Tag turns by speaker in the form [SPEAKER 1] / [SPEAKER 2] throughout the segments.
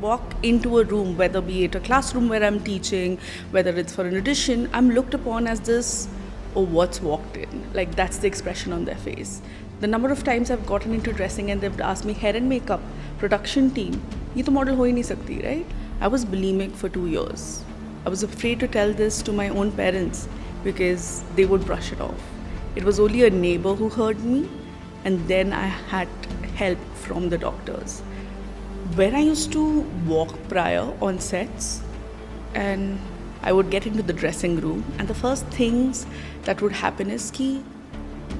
[SPEAKER 1] walk into a room, whether be it a classroom where I'm teaching, whether it's for an audition, I'm looked upon as this, oh, what's walked in? Like, that's the expression on their face. The number of times I've gotten into dressing and they've asked me, hair and makeup, production team, ye to model ho hi nahi sakti, right? I was bulimic for 2 years. I was afraid to tell this to my own parents because they would brush it off. It was only a neighbor who heard me, and then I had help from the doctors. When I used to walk prior on sets, and I would get into the dressing room, and the first things that would happen is कि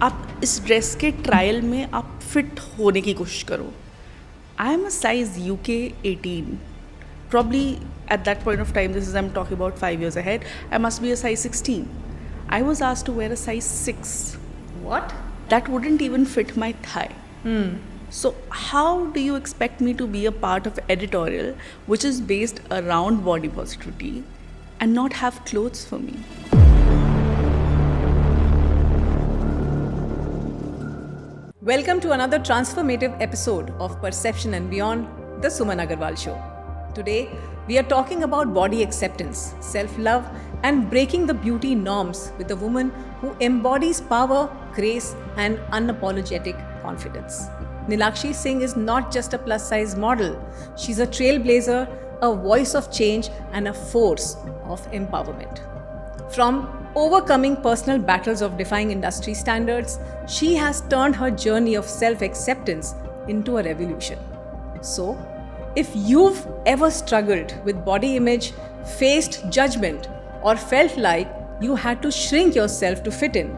[SPEAKER 1] आप इस dress के trial में आप fit होने की कोशिश करो. I am a size UK 18. Probably at that point of time, this is I'm talking about 5 years ahead, I must be a size 16. I was asked to wear a size 6.
[SPEAKER 2] What?
[SPEAKER 1] That wouldn't even fit my thigh. So how do you expect me to be a part of editorial which is based around body positivity and not have clothes for me?
[SPEAKER 2] Welcome to another transformative episode of Perception and Beyond, the Suman Agarwal Show. Today, we are talking about body acceptance, self-love, and breaking the beauty norms with a woman who embodies power, grace, and unapologetic confidence. Neelakshi Singh is not just a plus-size model. She's a trailblazer, a voice of change, and a force of empowerment. From overcoming personal battles of defying industry standards, she has turned her journey of self-acceptance into a revolution. So, if you've ever struggled with body image, faced judgment, or felt like you had to shrink yourself to fit in,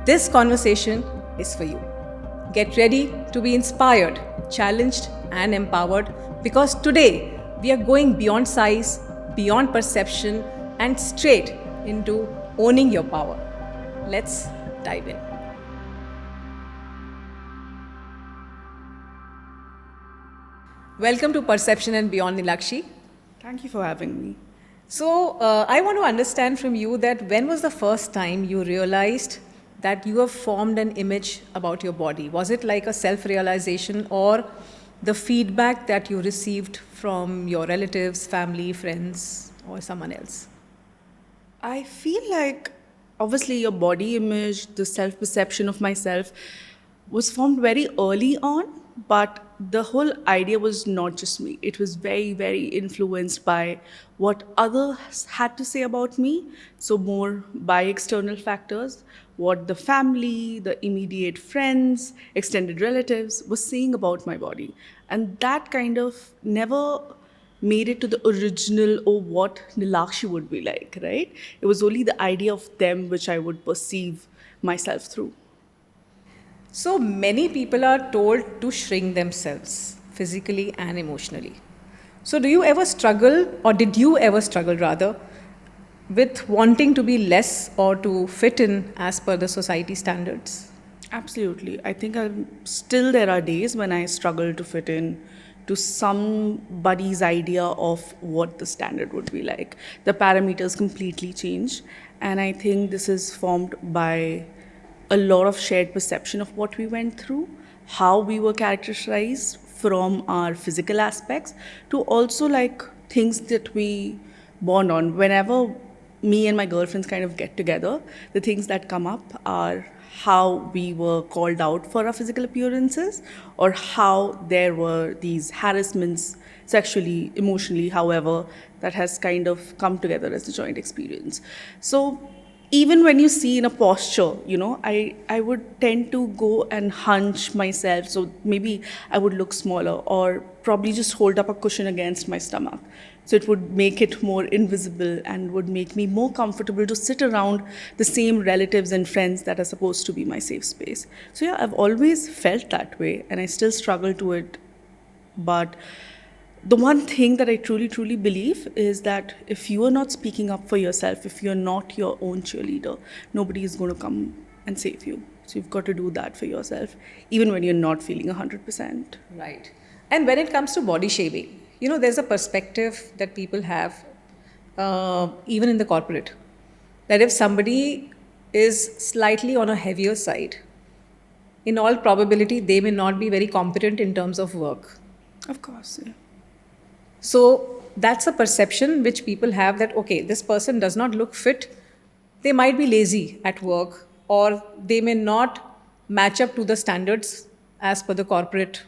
[SPEAKER 2] this conversation is for you. Get ready to be inspired, challenged, and empowered, because today we are going beyond size, beyond perception, and straight into owning your power. Let's dive in. Welcome to Perception and Beyond, Nilakshi.
[SPEAKER 1] Thank you for having me.
[SPEAKER 2] So, I want to understand from you that when was the first time you realized that you have formed an image about your body? Was it like a self-realization or the feedback that you received from your relatives, family, friends, or someone else?
[SPEAKER 1] I feel like obviously your body image, the self-perception of myself was formed very early on, but the whole idea was not just me. It was very, very influenced by what others had to say about me. So more by external factors, what the family, the immediate friends, extended relatives was saying about my body. And that kind of never made it to the original or what Nilakshi would be like, right? It was only the idea of them which I would perceive myself through.
[SPEAKER 2] So many people are told to shrink themselves physically and emotionally. So do you ever struggle, or did you ever struggle rather, with wanting to be less or to fit in as per the society standards?
[SPEAKER 1] Absolutely. I think there are days when I struggle to fit in to somebody's idea of what the standard would be like. The parameters completely change. And I think this is formed by a lot of shared perception of what we went through, how we were characterized from our physical aspects to also like things that we bond on. Whenever me and my girlfriends kind of get together, the things that come up are how we were called out for our physical appearances or how there were these harassments sexually, emotionally, however, that has kind of come together as a joint experience. So even when you see in a posture, I would tend to go and hunch myself. So maybe I would look smaller or probably just hold up a cushion against my stomach. So it would make it more invisible and would make me more comfortable to sit around the same relatives and friends that are supposed to be my safe space. So yeah, I've always felt that way and I still struggle to it. But the one thing that I truly, truly believe is that if you are not speaking up for yourself, if you're not your own cheerleader, nobody is going to come and save you. So you've got to do that for yourself, even when you're not feeling 100%.
[SPEAKER 2] Right. And when it comes to body shaming, there's a perspective that people have, even in the corporate, that if somebody is slightly on a heavier side, in all probability, they may not be very competent in terms of work.
[SPEAKER 1] Of course, yeah.
[SPEAKER 2] So that's a perception which people have that, okay, this person does not look fit. They might be lazy at work, or they may not match up to the standards as per the corporate,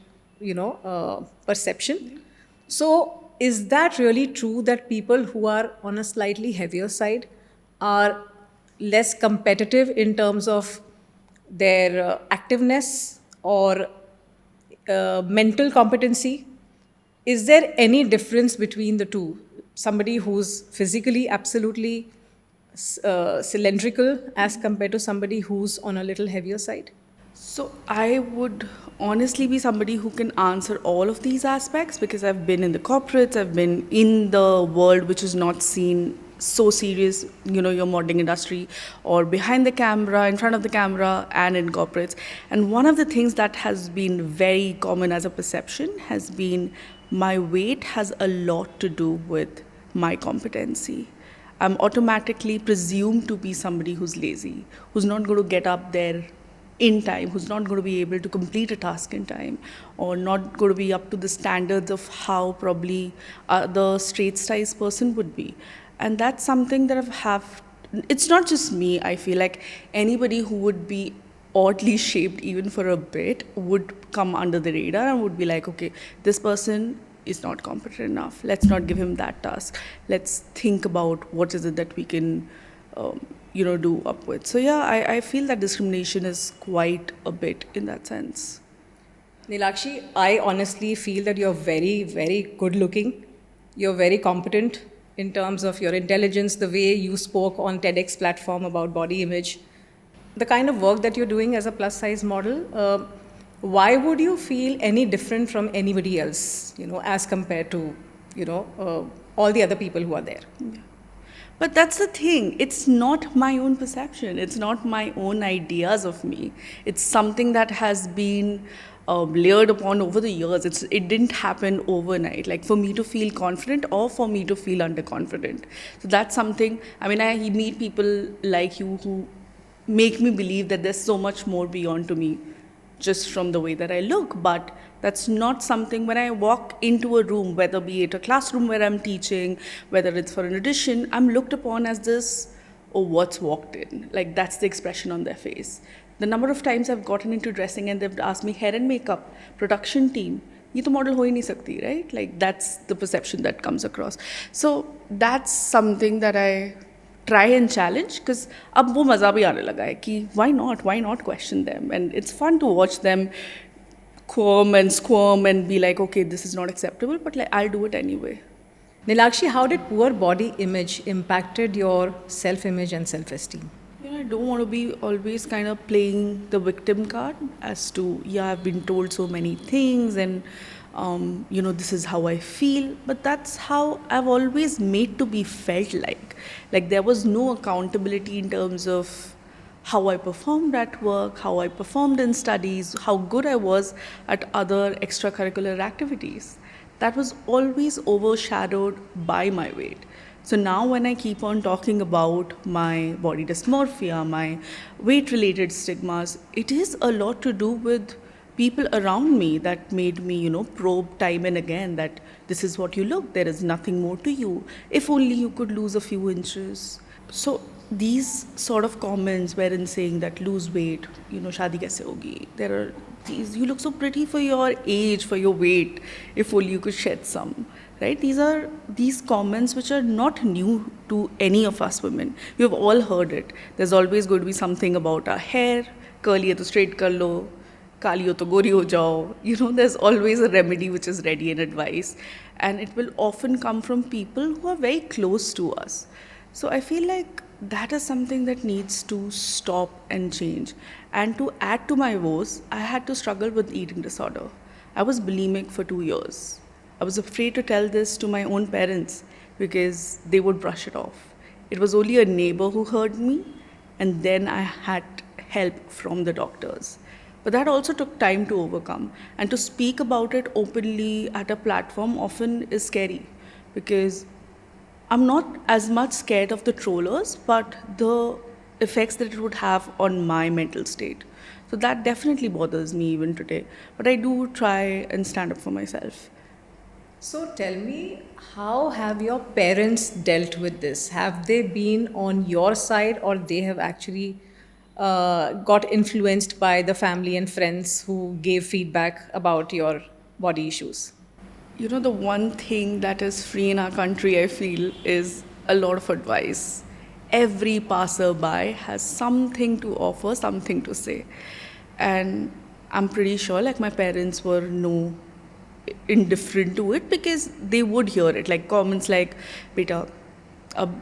[SPEAKER 2] perception. So is that really true that people who are on a slightly heavier side are less competitive in terms of their activeness or mental competency? Is there any difference between the two? Somebody who's physically absolutely cylindrical as compared to somebody who's on a little heavier side?
[SPEAKER 1] So I would honestly be somebody who can answer all of these aspects because I've been in the corporates, I've been in the world which is not seen so serious, your modeling industry or behind the camera, in front of the camera and in corporates. And one of the things that has been very common as a perception has been my weight has a lot to do with my competency. I'm automatically presumed to be somebody who's lazy, who's not going to get up there in time, who's not going to be able to complete a task in time, or not going to be up to the standards of how probably the straight size person would be. And that's something that it's not just me, I feel like anybody who would be oddly shaped even for a bit would come under the radar and would be like, okay, this person is not competent enough. Let's not give him that task. Let's think about what is it that we can do up with. So yeah, I feel that discrimination is quite a bit in that sense.
[SPEAKER 2] Nilakshi, I honestly feel that you're very, very good looking. You're very competent in terms of your intelligence, the way you spoke on TEDx platform about body image, the kind of work that you're doing as a plus size model. Why would you feel any different from anybody else, as compared to, all the other people who are there?
[SPEAKER 1] Yeah. But that's the thing. It's not my own perception. It's not my own ideas of me. It's something that has been layered upon over the years. It didn't happen overnight. Like for me to feel confident or for me to feel underconfident. So that's something. I mean, I meet people like you who make me believe that there's so much more beyond to me just from the way that I look. But that's not something when I walk into a room, whether be it a classroom where I'm teaching, whether it's for an audition, I'm looked upon as this, oh, what's walked in? Like that's the expression on their face. The number of times I've gotten into dressing and they've asked me hair and makeup, production team, ये तो model हो ही नहीं सकती, right? Like that's the perception that comes across. So that's something that I try and challenge because अब वो मज़ा भी आने लगा है कि why not question them, and it's fun to watch them squirm and be like, okay, this is not acceptable, but like I'll do it anyway.
[SPEAKER 2] Nilakshi, how did poor body image impacted your self-image and self-esteem?
[SPEAKER 1] I don't want to be always kind of playing the victim card as to, yeah, I've been told so many things and, this is how I feel. But that's how I've always made to be felt like. Like there was no accountability in terms of how I performed at work, how I performed in studies, how good I was at other extracurricular activities. That was always overshadowed by my weight. So now when I keep on talking about my body dysmorphia, my weight-related stigmas, it is a lot to do with people around me that made me, probe time and again that this is what you look, there is nothing more to you. If only you could lose a few inches. So these sort of comments wherein saying that lose weight, shadi kaise hogi, there are these, you look so pretty for your age, for your weight, if only you could shed some, right? These are these comments which are not new to any of us women. We have all heard it. There's always going to be something about our hair, curly hai to straight kar lo, kali ho to gori ho jao. There's always a remedy which is ready in advice, and it will often come from people who are very close to us. So I feel like that is something that needs to stop and change. And to add to my woes, I had to struggle with eating disorder. I was bulimic for 2 years. I was afraid to tell this to my own parents because they would brush it off. It was only a neighbor who heard me, and then I had help from the doctors. But that also took time to overcome. And to speak about it openly at a platform often is scary because I'm not as much scared of the trollers, but the effects that it would have on my mental state. So that definitely bothers me even today. But I do try and stand up for myself.
[SPEAKER 2] So tell me, how have your parents dealt with this? Have they been on your side, or they have actually got influenced by the family and friends who gave feedback about your body issues?
[SPEAKER 1] You know, the one thing that is free in our country, I feel, is a lot of advice. Every passerby has something to offer, something to say. And I'm pretty sure, like, my parents were no indifferent to it because they would hear it. Like, comments like, beta, अब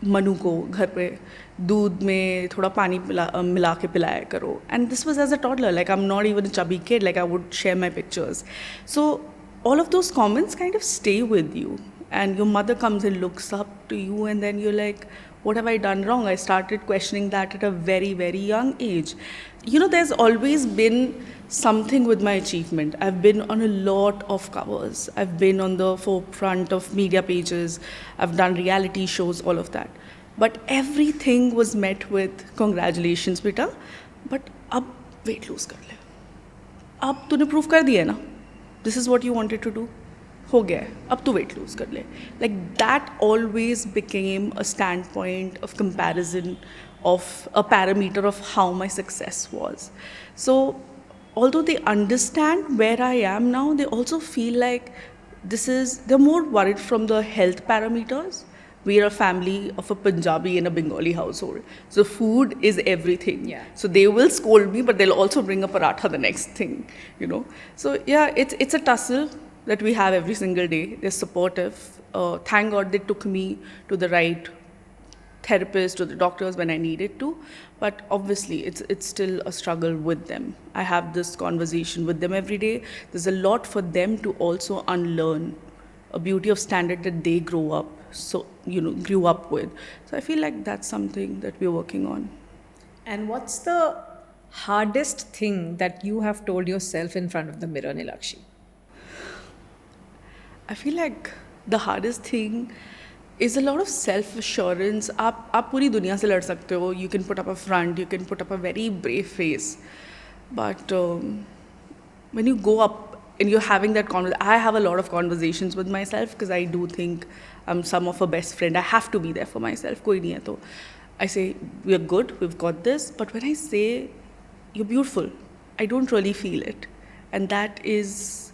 [SPEAKER 1] मनु को घर पे दूध में थोड़ा पानी मिला के पिलाया करो. And this was as a toddler. Like, I'm not even a chubby kid. Like, I would share my pictures. So all of those comments kind of stay with you. And your mother comes and looks up to you, and then you're like, what have I done wrong? I started questioning that at a very, very young age. You know, there's always been something with my achievement. I've been on a lot of covers. I've been on the forefront of media pages. I've done reality shows, all of that. But everything was met with congratulations, beta. But अब weight lose कर ले. अब तूने prove कर दिया है ना. This is what you wanted to do. हो गया है, अब तो वेट लूज कर ले. Like that always became a standpoint of comparison, of a parameter of how my success was. So although they understand where I am now, they also feel like they're more worried from the health parameters. We are a family of a Punjabi and a Bengali household. So food is everything.
[SPEAKER 2] Yeah.
[SPEAKER 1] So they will scold me, but they'll also bring a paratha the next thing, you know. So yeah, it's a tussle that we have every single day. They're supportive. Thank God they took me to the right therapist, to the doctors when I needed to. But obviously, it's still a struggle with them. I have this conversation with them every day. There's a lot for them to also unlearn, a beauty of standard that they grew up with. So I feel like that's something that we're working on.
[SPEAKER 2] And what's the hardest thing that you have told yourself in front of the mirror, Nilakshi?
[SPEAKER 1] I feel like the hardest thing is a lot of self-assurance. आप पूरी दुनिया से लड़ सकते हो. You can put up a front, you can put up a very brave face. But when you go up and you're having that conversation, I have a lot of conversations with myself because I do think I'm some of a best friend. I have to be there for myself. कोई नहीं है तो. I say, we're good, we've got this. But when I say, you're beautiful, I don't really feel it. And that is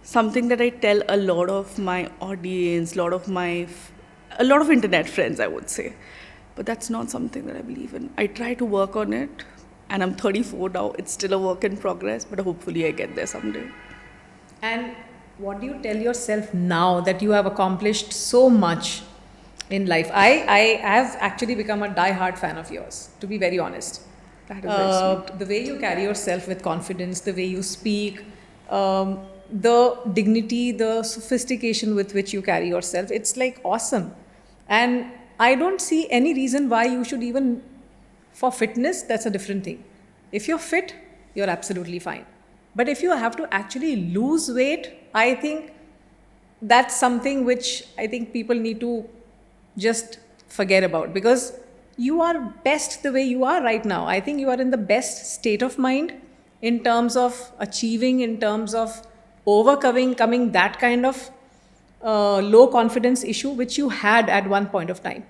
[SPEAKER 1] something that I tell a lot of my audience, a lot of internet friends, I would say. But that's not something that I believe in. I try to work on it, and I'm 34 now. It's still a work in progress, but hopefully I get there someday.
[SPEAKER 2] And what do you tell yourself now that you have accomplished so much in life? I have actually become a die-hard fan of yours, to be very honest.
[SPEAKER 1] That is very sweet.
[SPEAKER 2] The way you carry yourself with confidence, the way you speak, the dignity, the sophistication with which you carry yourself, it's like awesome. And I don't see any reason why you should even, for fitness, that's a different thing. If you're fit, you're absolutely fine. But if you have to actually lose weight, I think that's something which I think people need to just forget about, because you are best the way you are right now. I think you are in the best state of mind in terms of achieving, in terms of overcoming that kind of low confidence issue which you had at one point of time.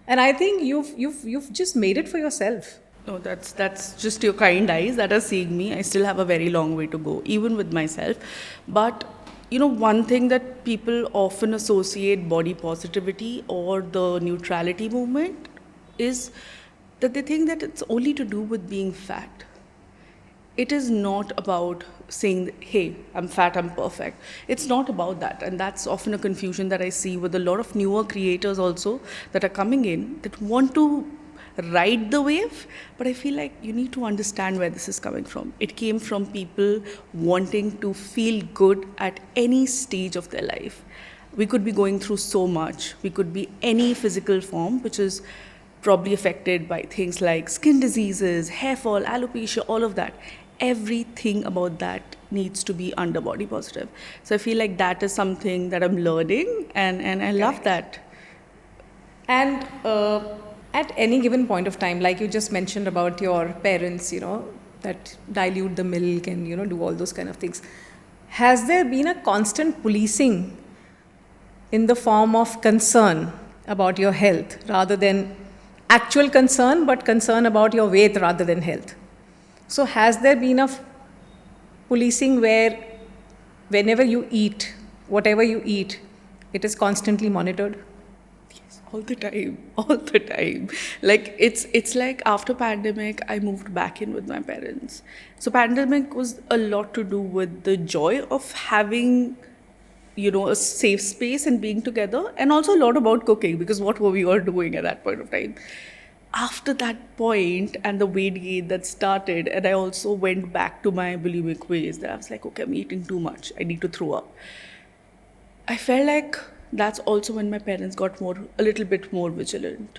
[SPEAKER 2] And I think you've just made it for yourself.
[SPEAKER 1] No, that's just your kind eyes that are seeing me. I still have a very long way to go, even with myself. But you know, one thing that people often associate body positivity or the neutrality movement is that they think that it's only to do with being fat. It is not about saying, hey, I'm fat, I'm perfect. It's not about that. And that's often a confusion that I see with a lot of newer creators also that are coming in that want to ride the wave. But I feel like you need to understand where this is coming from. It came from people wanting to feel good at any stage of their life. We could be going through so much. We could be any physical form, which is probably affected by things like skin diseases, hair fall, alopecia, all of that. Everything about that needs to be under body positive. So I feel like that is something that I'm learning, and I love that.
[SPEAKER 2] And at any given point of time, like you just mentioned about your parents, that dilute the milk and, do all those kind of things. Has there been a constant policing in the form of concern about your health rather than actual concern, but concern about your weight rather than health. So, has there been a policing where whenever you eat, whatever you eat, it is constantly monitored?
[SPEAKER 1] All the time, all the time. Like it's like after pandemic, I moved back in with my parents. So pandemic was a lot to do with the joy of having, a safe space and being together, and also a lot about cooking because what were we all doing at that point of time? After that point and the weight gain that started, and I also went back to my bulimic ways. That I was like, okay, I'm eating too much. I need to throw up. I felt like that's also when my parents got a little bit more vigilant.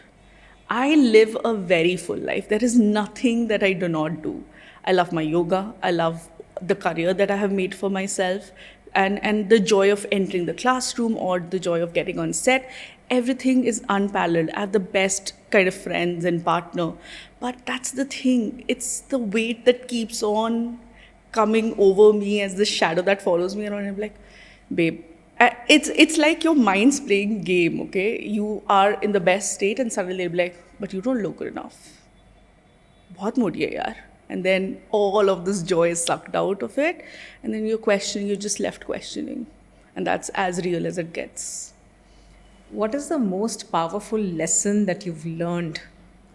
[SPEAKER 1] I live a very full life. There is nothing that I do not do. I love my yoga. I love the career that I have made for myself, and the joy of entering the classroom or the joy of getting on set. Everything is unparalleled. I have the best kind of friends and partner. But that's the thing. It's the weight that keeps on coming over me as the shadow that follows me around. I'm like, babe, it's like your mind's playing game, okay? You are in the best state and suddenly they'll be like, but you don't look good enough. बहुत मोटी है यार. And then all of this joy is sucked out of it. And then you're just left questioning. And that's as real as it gets.
[SPEAKER 2] What is the most powerful lesson that you've learned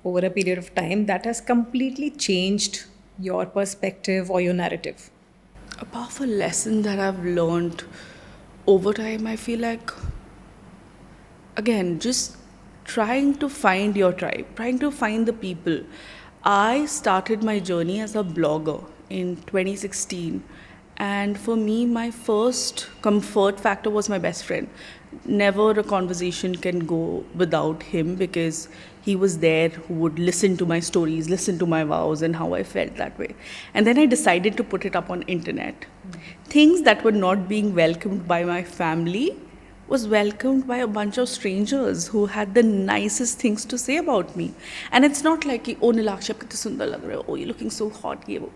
[SPEAKER 2] over a period of time that has completely changed your perspective or your narrative?
[SPEAKER 1] A powerful lesson that I've learned over time, I feel like, again, just trying to find your tribe, trying to find the people. I started my journey as a blogger in 2016. And for me, my first comfort factor was my best friend. Never a conversation can go without him because he was there who would listen to my stories, listen to my vows and how I felt that way. And then I decided to put it up on internet. Things that were not being welcomed by my family was welcomed by a bunch of strangers who had the nicest things to say about me. And it's not like, oh Nilakshi, aap kitne sundar lag rahe ho, oh you're looking so hot, ye wo.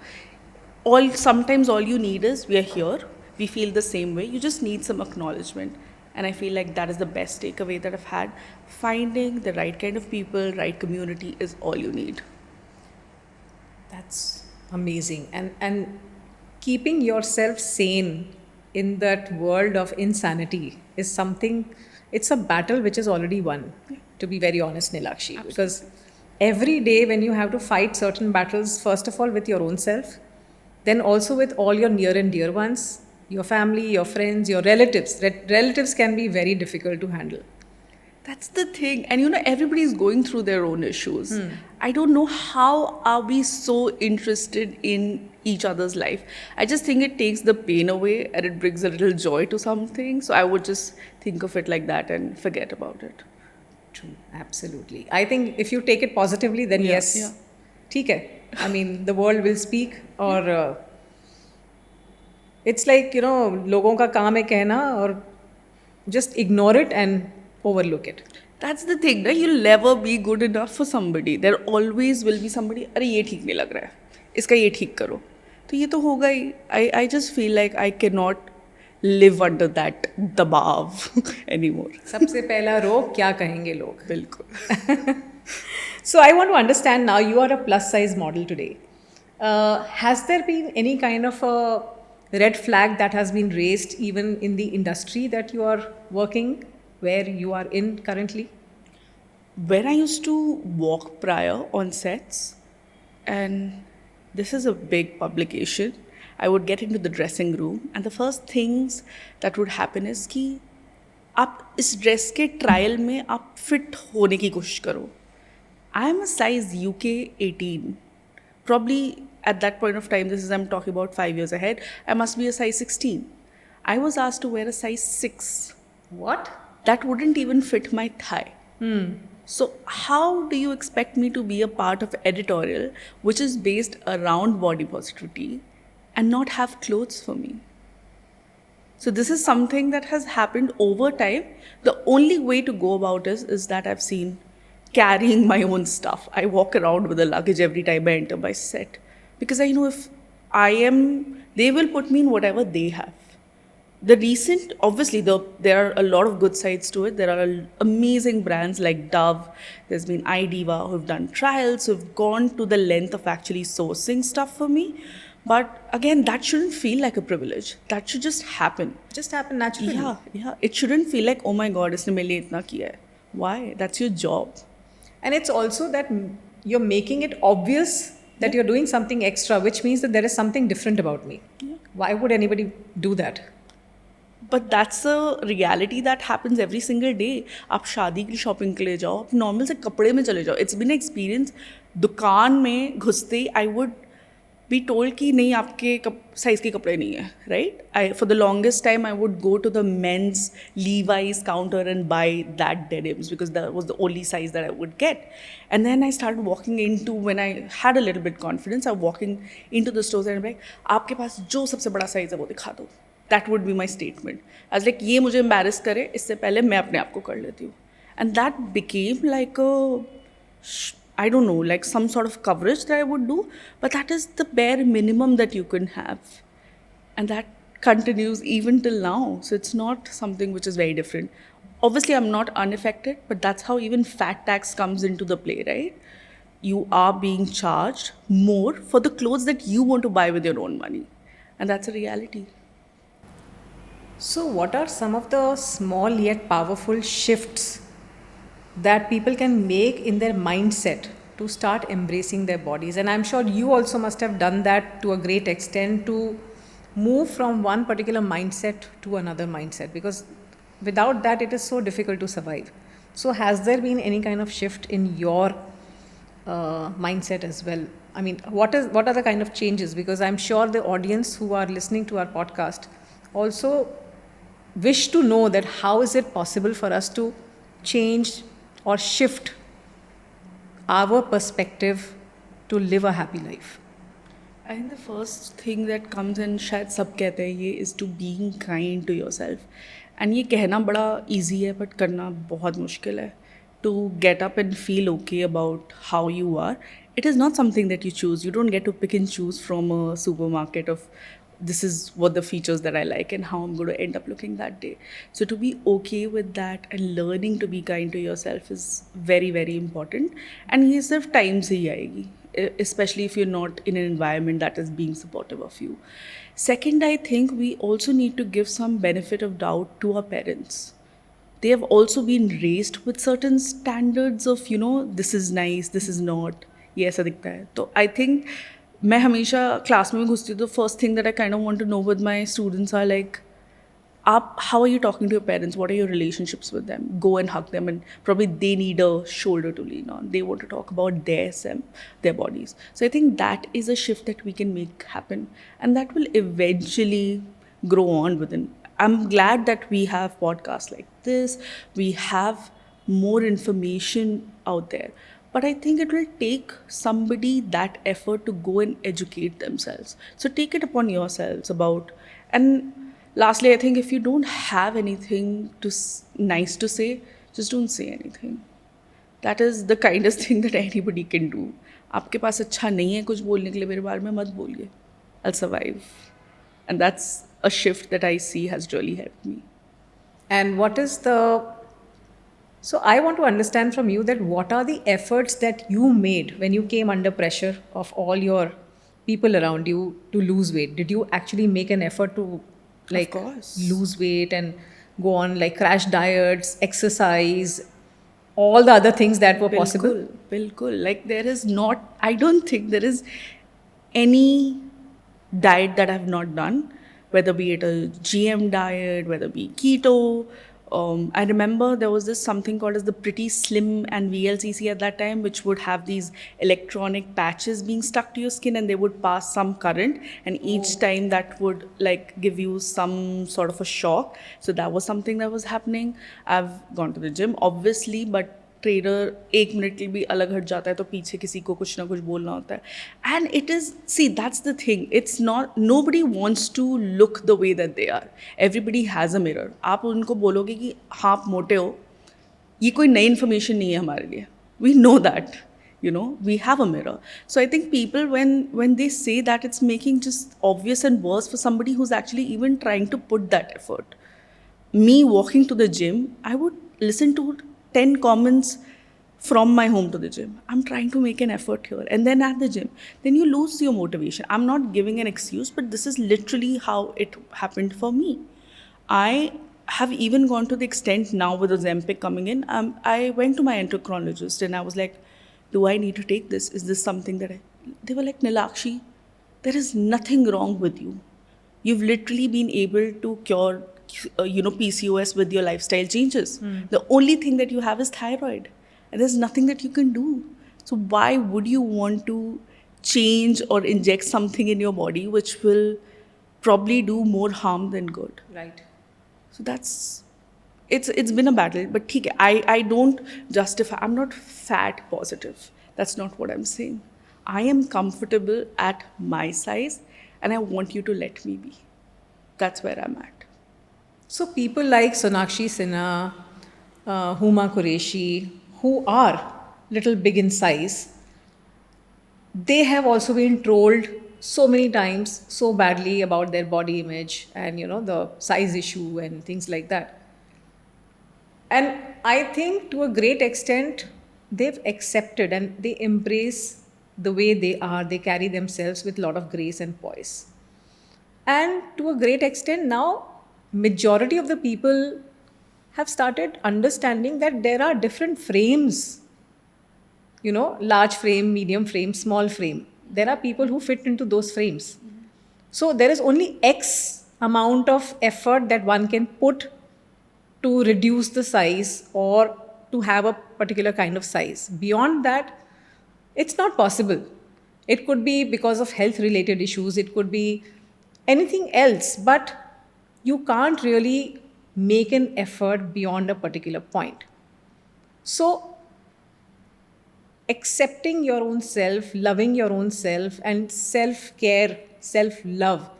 [SPEAKER 1] Sometimes all you need is, we are here, we feel the same way, you just need some acknowledgement. And I feel like that is the best takeaway that I've had. Finding the right kind of people, right community is all you need.
[SPEAKER 2] That's amazing. And keeping yourself sane in that world of insanity is something, it's a battle which is already won, to be very honest, Nilakshi. Absolutely. Because every day when you have to fight certain battles, first of all with your own self, then also with all your near and dear ones, your family, your friends, your relatives. Relatives can be very difficult to handle.
[SPEAKER 1] That's the thing. And everybody's going through their own issues. I don't know how are we so interested in each other's life. I just think it takes the pain away and it brings a little joy to something. So I would just think of it like that and forget about it.
[SPEAKER 2] True, absolutely. I think if you take it positively, then yes. Yeah. ठीक है. I mean, the world will speak. Or it's like, लोगों का काम है कहना और just ignore it and overlook it.
[SPEAKER 1] That's the thing, right? You'll never be good enough for somebody. There always will be somebody, अरे ये ठीक नहीं लग रहा है, इसका ये ठीक करो. तो ये तो होगा ही. I just feel like I cannot live under that दबाव anymore.
[SPEAKER 2] सबसे पहला रोक क्या कहेंगे लोग.
[SPEAKER 1] बिल्कुल.
[SPEAKER 2] So I want to understand now, you are a plus size model today. Has there been any kind of a red flag that has been raised even in the industry that you are working, where you are in currently?
[SPEAKER 1] When I used to walk prior on sets, and this is a big publication, I would get into the dressing room and the first things that would happen is कि आप इस dress के trial में आप fit होने की कोशिश करो. I am a size UK 18. Probably at that point of time, I'm talking about 5 years ahead, I must be a size 16. I was asked to wear a size 6.
[SPEAKER 2] What?
[SPEAKER 1] That wouldn't even fit my thigh. So how do you expect me to be a part of editorial which is based around body positivity and not have clothes for me? So this is something that has happened over time. The only way to go about it is that I've seen carrying my own stuff. I walk around with a luggage every time I enter my set because I know if I am, they will put me in whatever they have. the recent, obviously there are a lot of good sides to it. There are amazing brands like Dove. There's been iDiva who've done trials, who've gone to the length of actually sourcing stuff for me. But again, that shouldn't feel like a privilege. That should just happen.
[SPEAKER 2] Just happen naturally.
[SPEAKER 1] Yeah, it shouldn't feel like, oh my god, इसने मेरे लिए इतना किया है. Why? That's your job.
[SPEAKER 2] And it's also that you're making it obvious that you're doing something extra, which means that there is something different about me. Why would anybody do that?
[SPEAKER 1] But that's a reality that happens every single day. आप शादी की shopping के लिए जाओ, आप normal से कपड़े में चले जाओ. It's been experience. दुकान में घुसते ही आई वुड बी टोल्ड कि नहीं, आपके साइज़ के कपड़े नहीं है, right. I for the longest time I would go to the men's Levi's counter and buy that denims because that was the only size that I would get. And then I started walking into, when I had a little bit confidence, I'm walking into the stores and I'm like, आपके पास जो सबसे बड़ा size है वो दिखा दो. That would be my statement. I was like, ये मुझे embarrass करे, इससे पहले मैं अपने आप को कर लेती हूँ. And that became like a, I don't know, like some sort of coverage that I would do, but that is the bare minimum that you can have. And that continues even till now. So it's not something which is very different. Obviously, I'm not unaffected, but that's how even fat tax comes into the play, right? You are being charged more for the clothes that you want to buy with your own money. And that's a reality.
[SPEAKER 2] So, what are some of the small yet powerful shifts that people can make in their mindset to start embracing their bodies? And I'm sure you also must have done that to a great extent, to move from one particular mindset to another mindset, because without that it is so difficult to survive. So, has there been any kind of shift in your mindset as well? I mean, what are the kind of changes? Because I'm sure the audience who are listening to our podcast also wish to know that how is it possible for us to change or shift our perspective to live a happy life.
[SPEAKER 1] I think the first thing that comes in, शायद सब कहते हैं ये, is to being kind to yourself. And ये कहना बड़ा easy है but करना बहुत मुश्किल है. To get up and feel okay about how you are. It is not something that you choose. You don't get to pick and choose from a supermarket of this is what the features that I like and how I'm going to end up looking that day. So to be okay with that and learning to be kind to yourself is very, very important. And ये सिर्फ time से ही आएगी, especially if you're not in an environment that is being supportive of you. Second, I think we also need to give some benefit of doubt to our parents. They have also been raised with certain standards of, you know, this is nice, this is not, ये ऐसा दिखता है. तो I think मैं हमेशा class में घुसती हूँ तो first thing that I kind of want to know with my students are like, आप how are you talking to your parents, what are your relationships with them, go and hug them and probably they need a shoulder to lean on. They want to talk about their bodies. So I think that is a shift that we can make happen and that will eventually grow on within. I'm glad that we have podcasts like this, we have more information out there. But I think it will take somebody that effort to go and educate themselves. So take it upon yourselves about. And lastly, I think if you don't have anything nice to say, just don't say anything. That is the kindest thing that anybody can do. आपके पास अच्छा नहीं है कुछ बोलने के लिए, मेरे बारे में मत बोलिए. I'll survive. And that's a shift that I see has really helped me.
[SPEAKER 2] And what is the... So I want to understand from you that what are the efforts that you made when you came under pressure of all your people around you to lose weight? Did you actually make an effort to like lose weight and go on like crash diets, exercise, all the other things that were possible?
[SPEAKER 1] Bilkul. Like there is not, I don't think there is any diet that I've not done, whether be it a GM diet, whether be keto. I remember there was this something called as the Pretty Slim and VLCC at that time, which would have these electronic patches being stuck to your skin and they would pass some current and each time that would like give you some sort of a shock. So that was something that was happening. I've gone to the gym obviously, but trader एक minute के लिए भी अलग हट जाता है तो पीछे किसी को कुछ ना कुछ बोलना होता है. And it is, see that's the thing, it's not, nobody wants to look the way that they are. Everybody has a mirror. आप उनको बोलोगे कि हाँ आप मोटे हो, ये कोई नई इन्फॉर्मेशन नहीं है हमारे लिए. We know that we have a mirror. So I think people, when they say that, it's making just obvious and worse for somebody who's actually even trying to put that effort. Me walking to the gym, I would listen to 10 comments from my home to the gym. I'm trying to make an effort here. And then at the gym, then you lose your motivation. I'm not giving an excuse, but this is literally how it happened for me. I have even gone to the extent now with Ozempic coming in. I went to my endocrinologist and I was like, do I need to take this? Is this something that I. They were like, Nilakshi, there is nothing wrong with you. You've literally been able to cure, PCOS with your lifestyle changes. The only thing that you have is thyroid, and there's nothing that you can do. So why would you want to change or inject something in your body which will probably do more harm than good?
[SPEAKER 2] Right.
[SPEAKER 1] So it's been a battle, but theek hai, I don't justify. I'm not fat positive. That's not what I'm saying. I am comfortable at my size, and I want you to let me be. That's where I'm at.
[SPEAKER 2] So people like Sonakshi Sinha, Huma Qureshi, who are little big in size, they have also been trolled so many times so badly about their body image and the size issue and things like that. And I think to a great extent they've accepted and they embrace the way they are. They carry themselves with a lot of grace and poise. And to a great extent now, majority of the people have started understanding that there are different frames, large frame, medium frame, small frame. There are people who fit into those frames. So there is only X amount of effort that one can put to reduce the size or to have a particular kind of size. Beyond that, it's not possible. It could be because of health related issues, it could be anything else, but you can't really make an effort beyond a particular point. So accepting your own self, loving your own self, and self-care, self-love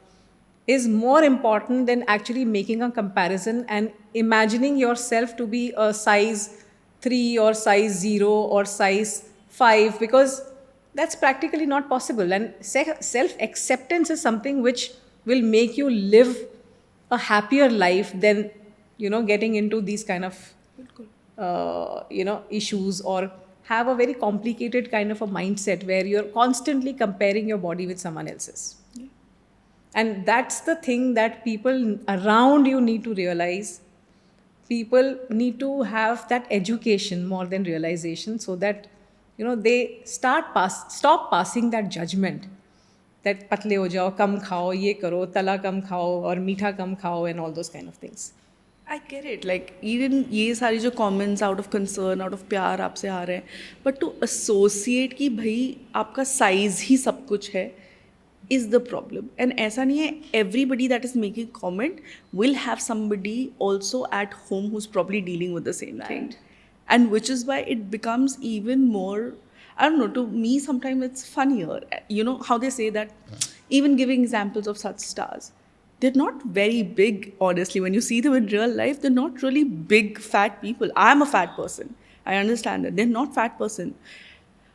[SPEAKER 2] is more important than actually making a comparison and imagining yourself to be a size 3 or size 0 or size 5, because that's practically not possible. And self-acceptance is something which will make you live a happier life than getting into these kind of issues, or have a very complicated kind of a mindset where you're constantly comparing your body with someone else's. Yeah. And that's the thing that people around you need to realize. People need to have that education more than realization, so that they stop passing that judgment that patle ho jao, kam khao, ye karo, tala kam khao, or meetha kam khao, and all those kind of things.
[SPEAKER 1] I get it. Like, even ये सारी जो comments out of concern, out of प्यार आपसे आ रहे हैं, but to associate कि भाई आपका size ही सब कुछ है, is the problem. And ऐसा नहीं है, everybody that is making comment will have somebody also at home who's probably dealing with the same thing. And which is why it becomes even more, I don't know, to me sometimes it's funnier. You know how they say that, even giving examples of such stars, they're not very big, honestly. When you see them in real life, they're not really big, fat people. I'm a fat person. I understand that. They're not fat person.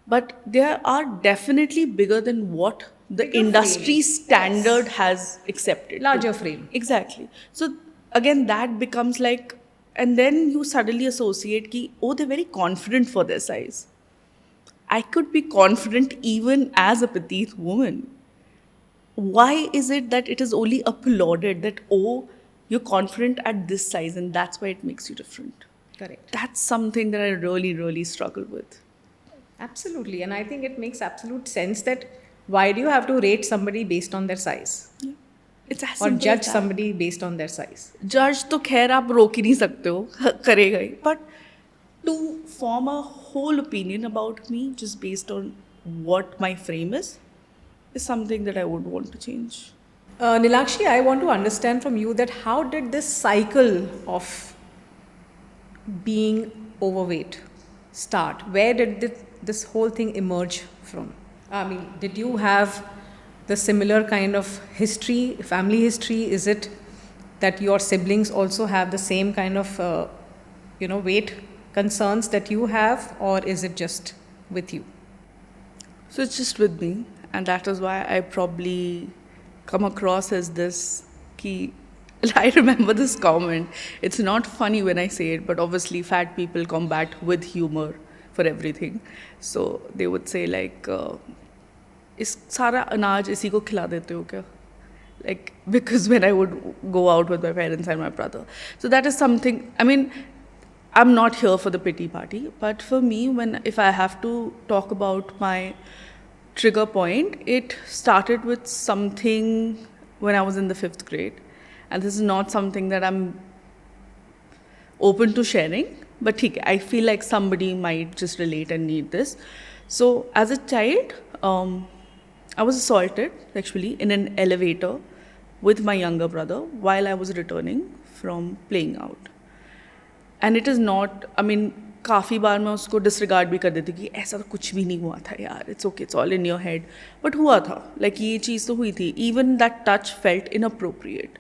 [SPEAKER 1] But they are definitely bigger than what the
[SPEAKER 2] Bigger
[SPEAKER 1] industry
[SPEAKER 2] frame.
[SPEAKER 1] standard
[SPEAKER 2] Yes.
[SPEAKER 1] has accepted.
[SPEAKER 2] Larger frame.
[SPEAKER 1] Exactly. So again, that becomes like, and then you suddenly associate ki, oh, they're very confident for their size. I could be confident even as a petite woman. Why is it that it is only applauded that, oh, you're confident at this size and that's why it makes you different?
[SPEAKER 2] Correct.
[SPEAKER 1] That's something that I really, really struggle with.
[SPEAKER 2] Absolutely. And I think it makes absolute sense that why do you have to rate somebody based on their size?
[SPEAKER 1] Yeah. It's as
[SPEAKER 2] Or
[SPEAKER 1] simple
[SPEAKER 2] judge
[SPEAKER 1] as that.
[SPEAKER 2] somebody based on their size?
[SPEAKER 1] Judge तो खैर आप रोक ही नहीं सकते हो, करेगा ही. But to form a whole opinion about me just based on what my frame is something that I would want to change.
[SPEAKER 2] Nilakshi, I want to understand from you that how did this cycle of being overweight start? Where did this whole thing emerge from? I mean, did you have the similar kind of history, family history? Is it that your siblings also have the same kind of, weight concerns that you have, or is it just with you?
[SPEAKER 1] So it's just with me, and that is why I probably come across as this key. I remember this comment. It's not funny when I say it, but obviously, fat people combat with humor for everything. So they would say like, "इस सारा अनाज इसी को खिला देते हो क्या?" Like because when I would go out with my parents and my brother, so that is something. I mean, I'm not here for the pity party, but for me, when if I have to talk about my trigger point, it started with something when I was in the 5th grade, and this is not something that I'm open to sharing. But I feel like somebody might just relate and need this. So as a child, I was assaulted sexually in an elevator with my younger brother while I was returning from playing out. And it is not I mean काफ़ी बार मैं उसको disregard भी कर देती कि ऐसा तो कुछ भी नहीं हुआ था यार, it's okay, it's all in your head, but हुआ था, लाइक ये चीज़ तो हुई थी. Even that touch felt inappropriate,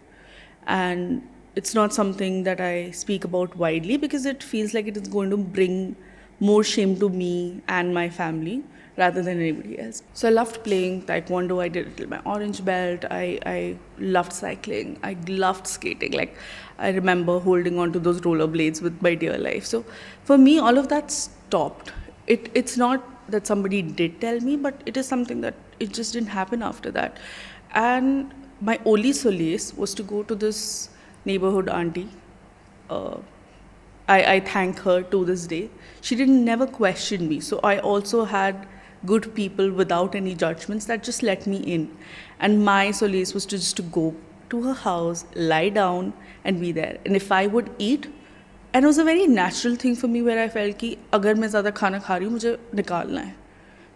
[SPEAKER 1] and it's not something that I speak about widely because it feels like it is going to bring more shame to me and my family rather than anybody else. So I loved playing taekwondo. I did it till my orange belt. I loved cycling. I loved skating. Like I remember holding on to those rollerblades with my dear life. So for me, all of that stopped. It's not that somebody did tell me, but it is something that it just didn't happen after that. And my only solace was to go to this neighborhood auntie. Uh, I thank her to this day. She didn't never question me. So I also had good people without any judgments that just let me in. And my solace was to just to go to her house, lie down and be there. And if I would eat, and it was a very natural thing for me where I felt कि अगर मैं ज़्यादा खाना खा रही हूँ मुझे निकालना है.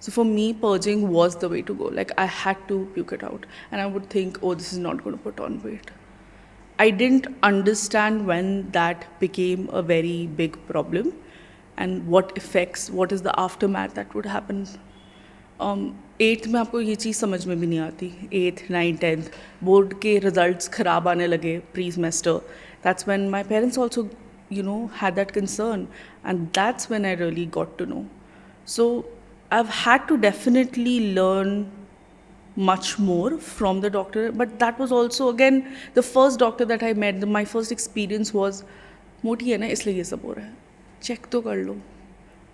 [SPEAKER 1] So for me, purging was the way to go. Like I had to puke it out. And I would think, oh, this is not going to put on weight. I didn't understand when that became a very big problem and what effects, what is the aftermath that would happen. 8th में आपको ये चीज़ समझ में भी नहीं आती. 8th, 9th, 10th board के results ख़राब आने लगे pre semester. That's when my parents also, had that concern, and that's when I really got to know. So I've had to definitely learn much more from the doctor, but that was also again the first doctor that I met. My first experience was मोटी है ना इसलिए ये सब हो रहा है, check तो कर लो,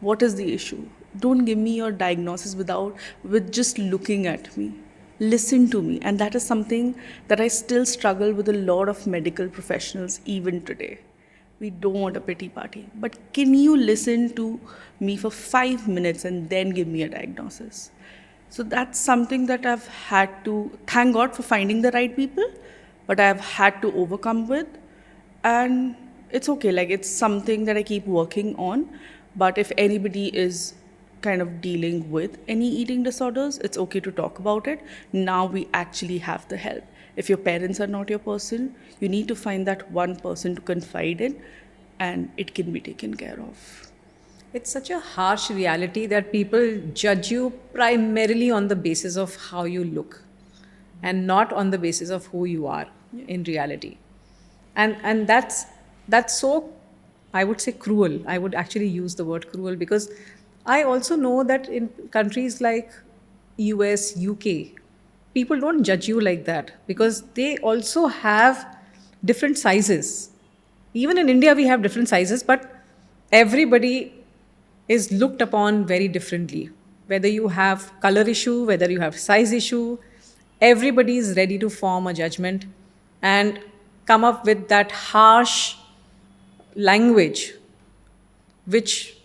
[SPEAKER 1] what is the issue, don't give me your diagnosis with just looking at me, listen to me. And that is something that I still struggle with a lot of medical professionals even today. We don't want a pity party, but can you listen to me for 5 minutes and then give me a diagnosis? So that's something that I've had to, thank God for finding the right people, but I've had to overcome with. And it's okay, like it's something that I keep working on. But if anybody is kind of dealing with any eating disorders, it's okay to talk about it. Now we actually have the help. If your parents are not your person, you need to find that one person to confide in, and it can be taken care of.
[SPEAKER 2] It's such a harsh reality that people judge you primarily on the basis of how you look and not on the basis of who you are in reality. And that's so, I would say, cruel. I would actually use the word cruel because I also know that in countries like US, UK, people don't judge you like that because they also have different sizes. Even in India, we have different sizes, but everybody is looked upon very differently. Whether you have color issue, whether you have size issue, everybody is ready to form a judgment and come up with that harsh language, which,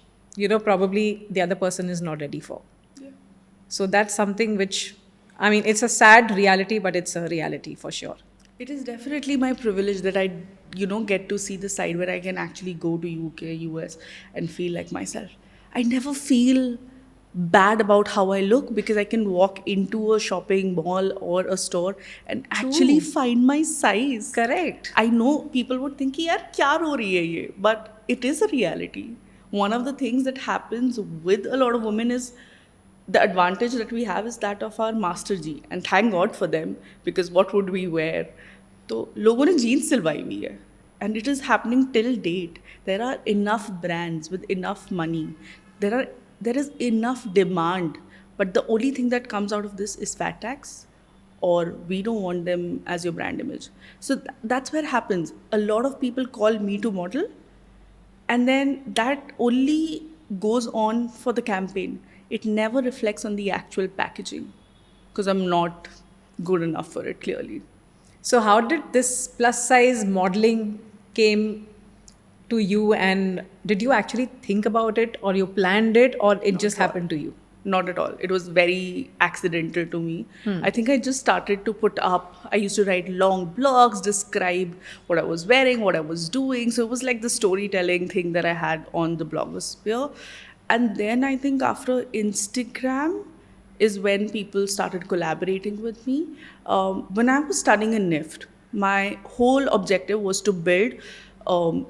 [SPEAKER 2] probably the other person is not ready for. Yeah. So that's something which, it's a sad reality, but it's a reality for sure.
[SPEAKER 1] It is definitely my privilege that I, get to see the side where I can actually go to UK, US and feel like myself. I never feel bad about how I look because I can walk into a shopping mall or a store and actually find my size.
[SPEAKER 2] Correct.
[SPEAKER 1] I know people would think, yaar, kya ho rahi hai ye? But it is a reality. One of the things that happens with a lot of women is the advantage that we have is that of our master G. And thank God for them, because what would we wear? तो लोगों ने jeans सिलवाई हुई है. And it is happening till date. There are enough brands with enough money. There is enough demand, but the only thing that comes out of this is fat tax, or we don't want them as your brand image. So that's where it happens. A lot of people call me to model, and then that only goes on for the campaign. It never reflects on the actual packaging because I'm not good enough for it, clearly.
[SPEAKER 2] So how did this plus size modeling came to you, and did you actually think about it, or you planned it, or it just
[SPEAKER 1] at all.
[SPEAKER 2] happened to you?
[SPEAKER 1] Not at all. It was very accidental to me. I think I just started to put up, I used to write long blogs, describe what I was wearing, what I was doing. So it was like the storytelling thing that I had on the blogosphere. And then I think after Instagram is when people started collaborating with me. When I was studying in NIFT, my whole objective was to build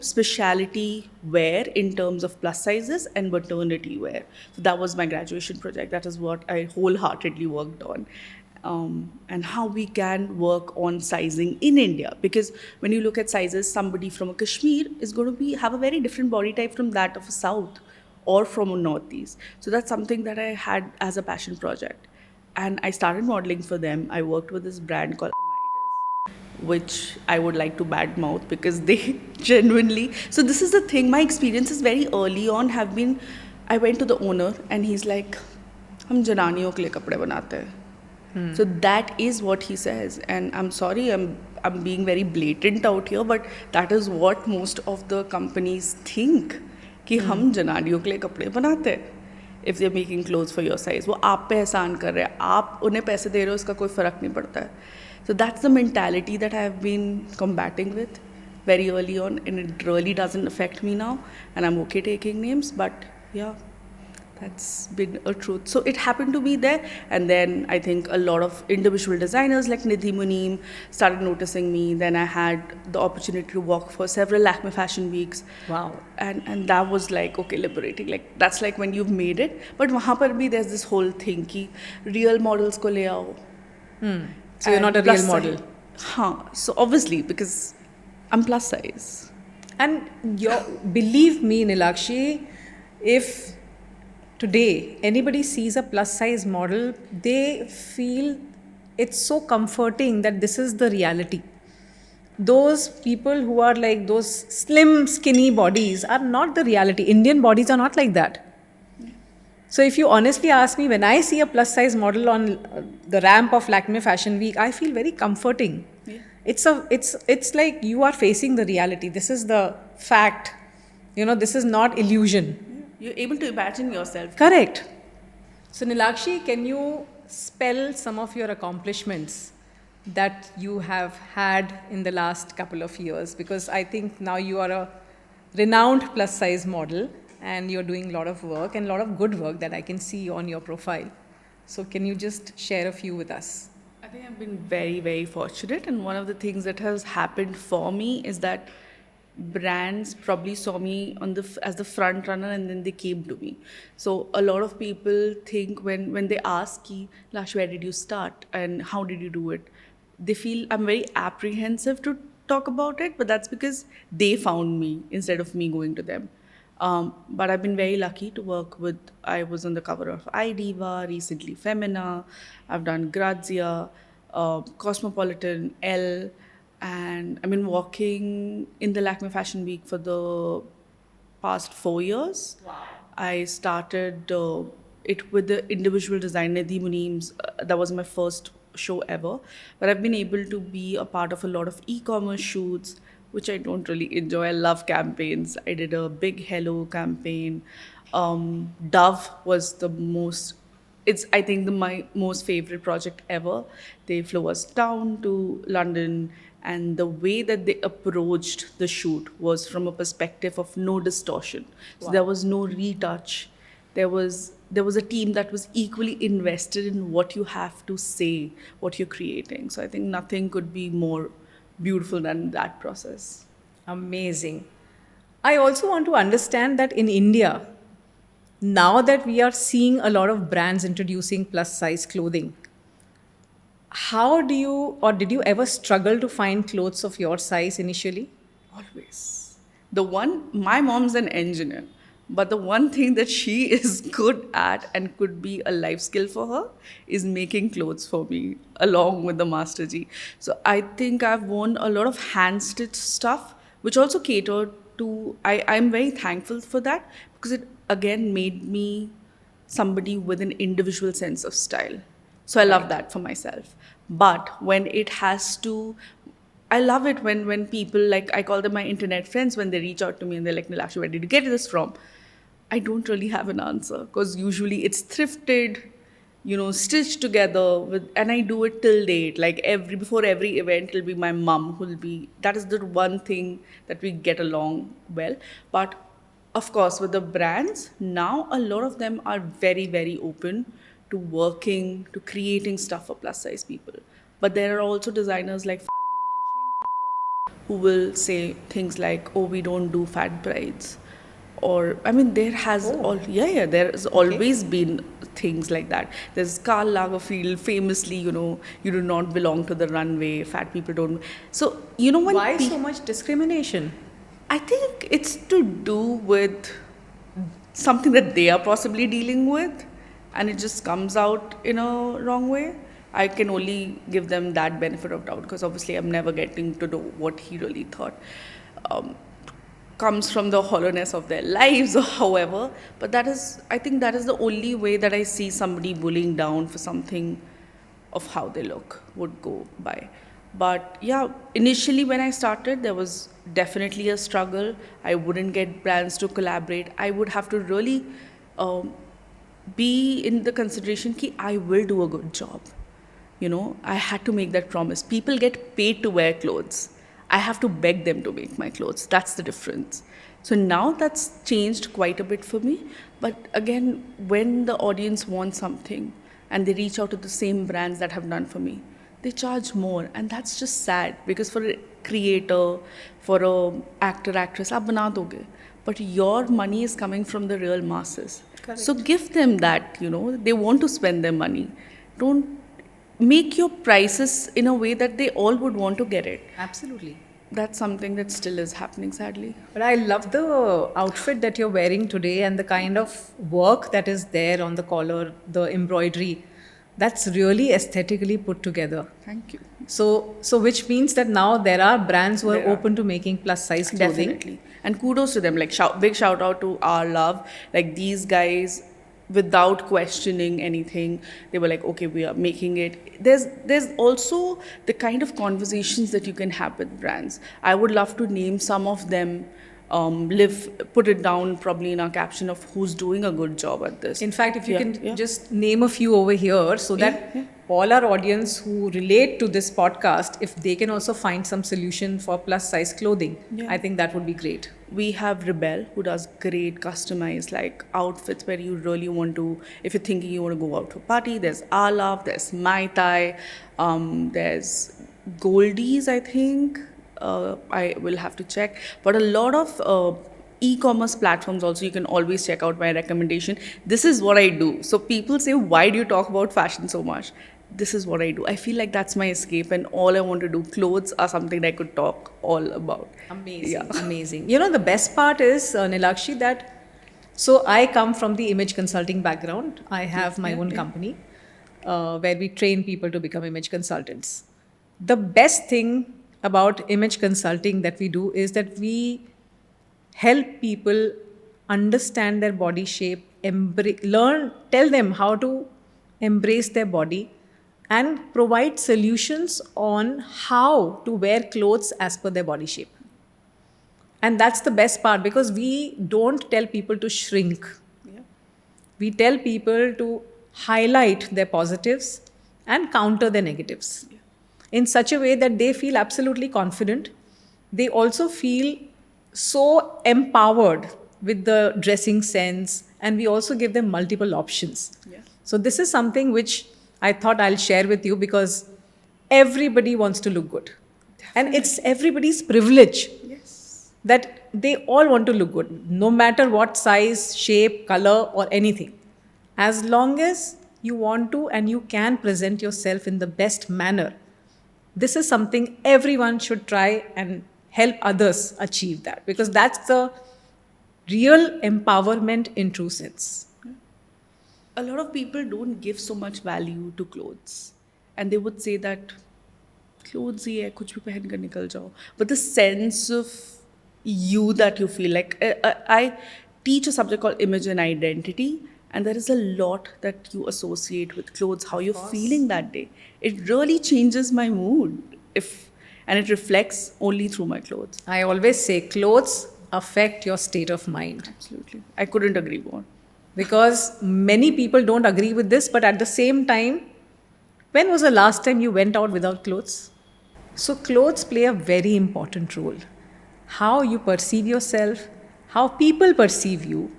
[SPEAKER 1] specialty wear in terms of plus sizes and maternity wear. So that was my graduation project. That is what I wholeheartedly worked on. And how we can work on sizing in India. Because when you look at sizes, somebody from a Kashmir is going to have a very different body type from that of a South or from a Northeast. So that's something that I had as a passion project. And I started modeling for them. I worked with this brand called which I would like to badmouth because they genuinely. So this is the thing. My experiences very early on have been. I went to the owner and he's like, "हम जनानियों के लिए कपड़े बनाते हैं." So that is what he says, and I'm sorry, I'm being very blatant out here, but that is what most of the companies think कि हम जनानियों के लिए कपड़े बनाते हैं. If they're making clothes for your size, वो आप पे एहसान कर रहे हैं, आप उन्हें पैसे दे रहे हो, इसका कोई फ़र्क नहीं पड़ता है. So that's the mentality that I have been combating with very early on, and it really doesn't affect me now, and I'm okay taking names, but yeah, that's been a truth. So it happened to be there, and then I think a lot of individual designers like Nidhi Muneem started noticing me. Then I had the opportunity to walk for several Lakme Fashion Weeks.
[SPEAKER 2] Wow.
[SPEAKER 1] And that was like, okay, liberating. Like that's like when you've made it. But wahan par bhi there's this whole thing ki real models ko le aao.
[SPEAKER 2] So you're not a real model.
[SPEAKER 1] So obviously, because I'm plus size.
[SPEAKER 2] And believe me, Nilakshi, if today anybody sees a plus size model, they feel it's so comforting that this is the reality. Those people who are like those slim, skinny bodies are not the reality. Indian bodies are not like that. So if you honestly ask me, when I see a plus size model on the ramp of Lakme Fashion Week, I feel very comforting.
[SPEAKER 1] Yeah.
[SPEAKER 2] It's like you are facing the reality. This is the fact. This is not illusion.
[SPEAKER 1] You're able to imagine yourself.
[SPEAKER 2] Correct. So Nilakshi, can you spell some of your accomplishments that you have had in the last couple of years? Because I think now you are a renowned plus size model, and you're doing a lot of work and a lot of good work that I can see on your profile. So can you just share a few with us?
[SPEAKER 1] I think I've been very, very fortunate, and one of the things that has happened for me is that brands probably saw me as the front runner, and then they came to me. So a lot of people think when they ask ki, Lash, where did you start and how did you do it? They feel I'm very apprehensive to talk about it, but that's because they found me instead of me going to them. But I've been very lucky to work with, I was on the cover of iDiva, recently Femina, I've done Grazia, Cosmopolitan, Elle, and I've been working in the Lakme Fashion Week for the past 4 years.
[SPEAKER 2] Wow.
[SPEAKER 1] I started it with the individual designer, Nidhi Muneem's. That was my first show ever. But I've been able to be a part of a lot of e-commerce shoots, which I don't really enjoy. I love campaigns. I did a big Hello campaign. Dove was I think my most favorite project ever. They flew us down to London, and the way that they approached the shoot was from a perspective of no distortion. So
[SPEAKER 2] Wow.
[SPEAKER 1] there was no retouch. There was a team that was equally invested in what you have to say, what you're creating. So I think nothing could be more beautiful than that process.
[SPEAKER 2] Amazing. I also want to understand that in India, now that we are seeing a lot of brands introducing plus size clothing, how do you, or did you ever struggle to find clothes of your size initially?
[SPEAKER 1] Always. My mom's an engineer. But the one thing that she is good at and could be a life skill for her is making clothes for me along with the Master G. So I think I've worn a lot of hand stitched stuff, which also catered to, I'm very thankful for that because it again made me somebody with an individual sense of style. So I love that for myself. But when it has to, I love it when people, like, I call them my internet friends, when they reach out to me and they're like, Nilakshi, where did you get this from? I don't really have an answer because usually it's thrifted, stitched together with, and I do it till date. Like before every event, it'll be my mum who'll be, that is the one thing that we get along well. But of course, with the brands, now a lot of them are very, very open to working, to creating stuff for plus size people. But there are also designers like who will say things like, "Oh, we don't do fat brides," or I mean, there has there has always been things like that. There's Karl Lagerfeld famously, you do not belong to the runway. Fat people don't. So when
[SPEAKER 2] Why so much discrimination?
[SPEAKER 1] I think it's to do with something that they are possibly dealing with, and it just comes out in a wrong way. I can only give them that benefit of doubt because obviously I'm never getting to know what he really thought. Comes from the hollowness of their lives or however, but I think that is the only way that I see somebody bullying down for something of how they look would go by. But yeah, initially when I started, there was definitely a struggle. I wouldn't get brands to collaborate. I would have to really be in the consideration that I will do a good job. I had to make that promise. People get paid to wear clothes. I have to beg them to make my clothes. That's the difference. So now that's changed quite a bit for me. But again, when the audience wants something and they reach out to the same brands that have done for me, they charge more. And that's just sad because for a creator, for an actor, actress, aap bana doge. But your money is coming from the real masses.
[SPEAKER 2] Correct.
[SPEAKER 1] So give them that, they want to spend their money. Don't make your prices in a way that they all would want to get it.
[SPEAKER 2] Absolutely.
[SPEAKER 1] That's something that still is happening, sadly.
[SPEAKER 2] But I love the outfit that you're wearing today and the kind of work that is there on the collar, the embroidery. That's really aesthetically put together.
[SPEAKER 1] Thank you.
[SPEAKER 2] So which means that now there are brands who are open to making plus size clothing.
[SPEAKER 1] Definitely. And kudos to them. Like big shout out to Our Love. Like these guys, without questioning anything, they were like, okay, we are making it. There's also the kind of conversations that you can have with brands. I would love to name some of them, put it down probably in our caption of who's doing a good job at this.
[SPEAKER 2] In fact, if you can just name a few over here so that all our audience who relate to this podcast, if they can also find some solution for plus size clothing, I think that would be great.
[SPEAKER 1] We have Rebel, who does great customized like outfits where you really want to, if you're thinking you want to go out to a party, there's Our Love, there's Mai Tai, there's Goldie's, I think. I will have to check. But a lot of e-commerce platforms also, you can always check out my recommendation. This is what I do. So people say, why do you talk about fashion so much? This is what I do. I feel like that's my escape and all I want to do. Clothes are something that I could talk all about.
[SPEAKER 2] Amazing, amazing. The best part is, Nilakshi, that so I come from the image consulting background. I have my own company where we train people to become image consultants. The best thing about image consulting that we do is that we help people understand their body shape, tell them how to embrace their body, and provide solutions on how to wear clothes as per their body shape. And that's the best part because we don't tell people to shrink. Yeah. We tell people to highlight their positives and counter their negatives in such a way that they feel absolutely confident. They also feel so empowered with the dressing sense, and we also give them multiple options. Yeah. So this is something which I thought I'll share with you because everybody wants to look good. Definitely. And it's everybody's privilege that they all want to look good, no matter what size, shape, color, or anything. As long as you want to and you can present yourself in the best manner, this is something everyone should try and help others achieve that, because that's the real empowerment in true sense.
[SPEAKER 1] A lot of people don't give so much value to clothes, and they would say that clothes ही है कुछ भी पहन कर निकल जाओ, but the sense of you that you feel like I teach a subject called image and identity, and there is a lot that you associate with clothes, how you're feeling that day. It really changes my mood if, and it reflects only through my clothes.
[SPEAKER 2] I always say clothes affect your state of mind.
[SPEAKER 1] Absolutely, I couldn't agree more.
[SPEAKER 2] Because many people don't agree with this, but at the same time, when was the last time you went out without clothes? So, clothes play a very important role. How you perceive yourself, how people perceive you,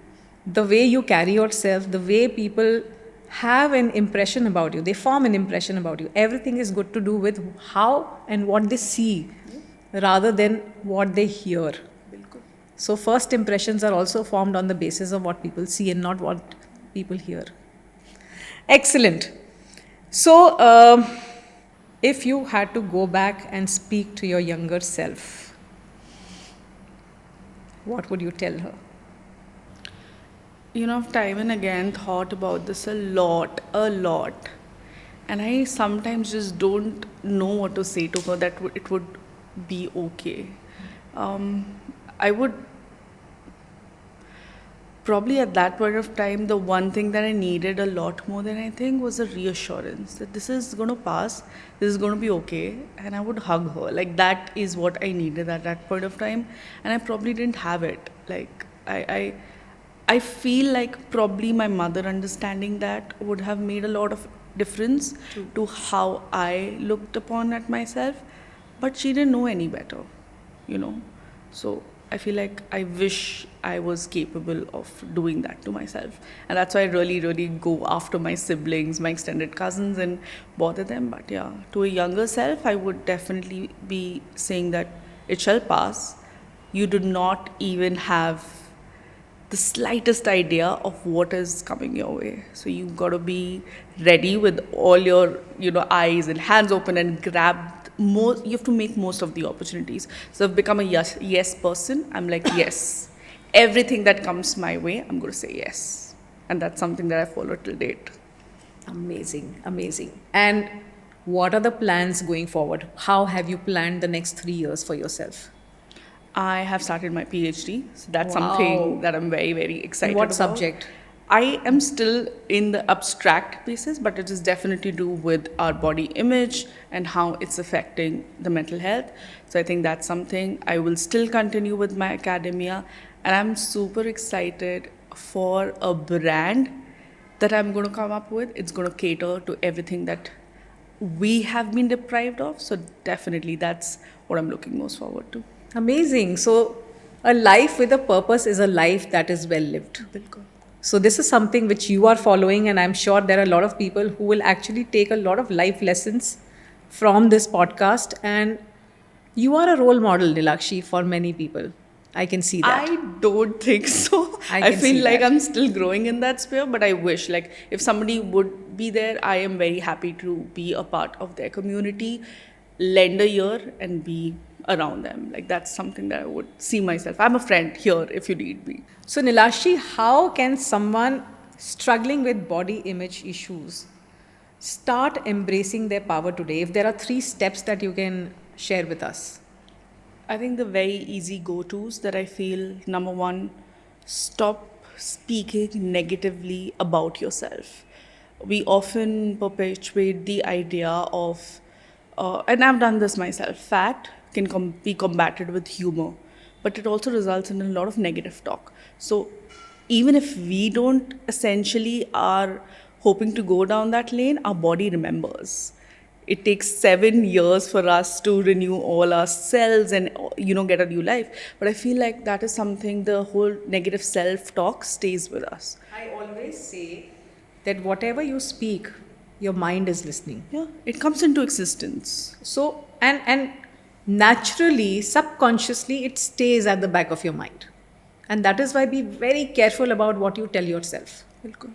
[SPEAKER 2] the way you carry yourself, the way people have an impression about you, they form an impression about you. Everything is good to do with how and what they see rather than what they hear. So, first impressions are also formed on the basis of what people see and not what people hear. Excellent. So, if you had to go back and speak to your younger self, what would you tell her?
[SPEAKER 1] You know, I've time and again thought about this a lot. And I sometimes just don't know what to say to her that it would be okay. I would probably at that point of time, the one thing that I needed a lot more than I think was a reassurance that this is going to pass, this is going to be okay, and I would hug her. Like that is what I needed at that point of time, and I probably didn't have it. Like I feel like probably my mother understanding that would have made a lot of difference to how I looked upon at myself, but she didn't know any better, you know. So I feel like I wish I was capable of doing that to myself. And that's why I really go after my siblings, my extended cousins, and bother them. But yeah, to a younger self, I would definitely be saying that it shall pass. You do not even have the slightest idea of what is coming your way. So you've got to be ready with all your, eyes and hands open and grab most. You have to make most of the opportunities. So I've become a yes person. I'm like, yes. Everything that comes my way, I'm going to say yes. And that's something that I follow till date.
[SPEAKER 2] Amazing. And what are the plans going forward? How have you planned the next 3 years for yourself?
[SPEAKER 1] I have started my PhD, so that's
[SPEAKER 2] Wow.
[SPEAKER 1] something that I'm very excited
[SPEAKER 2] In what
[SPEAKER 1] about.
[SPEAKER 2] subject?
[SPEAKER 1] I am still in the abstract basis, but it is definitely to do with our body image and how it's affecting the mental health. So I think that's something I will still continue with my academia, and I'm super excited for a brand that I'm going to come up with. It's going to cater to everything that we have been deprived of. So definitely that's what I'm looking most forward to.
[SPEAKER 2] Amazing. So, a life with a purpose is a life that is well lived.
[SPEAKER 1] Bilkul.
[SPEAKER 2] So, this is something which you are following, and I'm sure there are a lot of people who will actually take a lot of life lessons from this podcast. And you are a role model, Nilakshi, for many people. I can see that.
[SPEAKER 1] I don't think so.
[SPEAKER 2] I
[SPEAKER 1] I feel
[SPEAKER 2] see
[SPEAKER 1] like
[SPEAKER 2] that.
[SPEAKER 1] I'm still growing in that sphere, but I wish, like, if somebody would be there, I am very happy to be a part of their community, lend a ear, and be around them. Like, that's something that I would see myself. I'm a friend here if you need me.
[SPEAKER 2] So, Nilakshi, how can someone struggling with body image issues start embracing their power today? If there are 3 steps that you can share with us.
[SPEAKER 1] I think the very easy go-tos that I feel, number one, stop speaking negatively about yourself. We often perpetuate the idea of, and I've done this myself, fat can be combated with humor, but it also results in a lot of negative talk. So even if we don't essentially are hoping to go down that lane, our body remembers. It takes 7 years for us to renew all our cells and get a new life. But I feel like that is something, the whole negative self-talk stays with us.
[SPEAKER 2] I always say that whatever you speak, your mind is listening.
[SPEAKER 1] Yeah, it comes into existence.
[SPEAKER 2] So, and naturally, subconsciously, it stays at the back of your mind. And that is why be very careful about what you tell yourself.
[SPEAKER 1] Bilkul.